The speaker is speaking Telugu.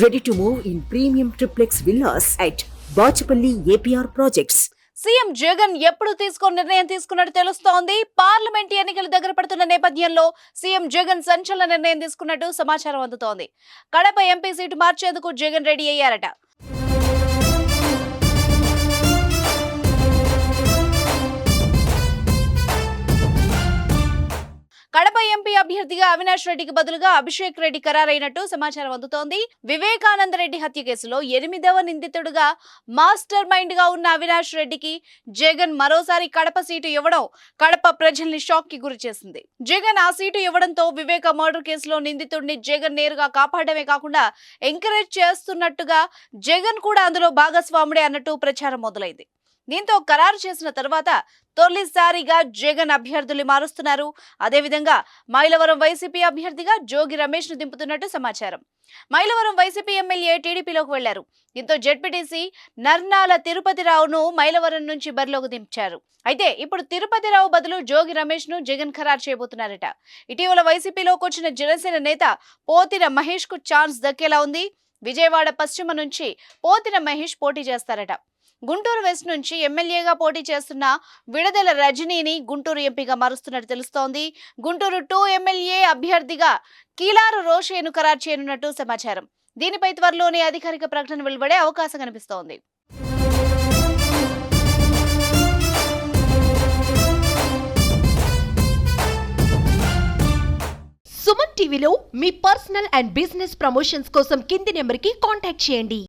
Ready to move in premium triplex villas at Bachapalli APR Projects. CM Jagan ఎప్పుడు నిర్ణయం తీసుకున్నట్టు తెలుస్తోంది. పార్లమెంట్ ఎన్నికలు దగ్గర పడుతున్న నేపథ్యంలో సీఎం జగన్ సంచలన నిర్ణయం తీసుకున్నట్టు సమాచారం అందుతోంది. కడప ఎంపీ సీటు మార్చేందుకు జగన్ రెడీ అయ్యారట. కడప ఎంపీ అభ్యర్థిగా అవినాష్ రెడ్డికి బదులుగా అభిషేక్ రెడ్డి ఖరారైనట్టు సమాచారం అందుతోంది. వివేకానంద రెడ్డి హత్య కేసులో 8వ నిందితుడుగా మాస్టర్ మైండ్ గా ఉన్న అవినాష్ రెడ్డికి జగన్ మరోసారి కడప సీటు ఇవ్వడం కడప ప్రజల్ని షాక్ కి గురి చేసింది. జగన్ ఆ సీటు ఇవ్వడంతో వివేక మర్డర్ కేసులో నిందితుడిని జగన్ నేరుగా కాపాడమే కాకుండా ఎంకరేజ్ చేస్తున్నట్టుగా జగన్ కూడా అందులో భాగస్వాముడే అన్నట్టు ప్రచారం మొదలైంది. దీంతో ఖరారు చేసిన తర్వాత తొలిసారిగా జగన్ అభ్యర్థులు మారుస్తున్నారు. అదేవిధంగా మైలవరం వైసీపీ అభ్యర్థిగా జోగి రమేష్ ను దింపుతున్నట్టు సమాచారం. మైలవరం వైసీపీ ఎమ్మెల్యే టీడీపీలోకి వెళ్లారు. దీంతో జెడ్పీటీసీ నర్నాల తిరుపతిరావును మైలవరం నుంచి బరిలోకి దించారు. అయితే ఇప్పుడు తిరుపతిరావు బదులు జోగి రమేష్ ను జగన్ ఖరారు చేయబోతున్నారట. ఇటీవల వైసీపీలోకి వచ్చిన జనసేన నేత పోతిన మహేష్ కు ఛాన్స్ దక్కేలా ఉంది. విజయవాడ పశ్చిమ నుంచి పోతిన మహేష్ పోటీ చేస్తారట. గుంటూరు వెస్ట్ నుంచి ఎమ్మెల్యేగా పోటీ చేస్తున్న విడదల రజనీని గుంటూరు ఎంపీగా మారుస్తున్నట్టు తెలుస్తోంది. గుంటూరు 2 ఎమ్మెల్యే అభ్యర్థిగా కీలారు రోషేను ఖరారు చేయనున్నట్టు సమాచారం. దీనిపై త్వరలోనే అధికారిక ప్రకటన వెలువడే అవకాశం కనిపిస్తోంది. సుమన్ టీవీలో మీ పర్సనల్ అండ్ బిజినెస్ ప్రమోషన్స్ కోసం కింది నెంబర్కి కాంటాక్ట్ చేయండి.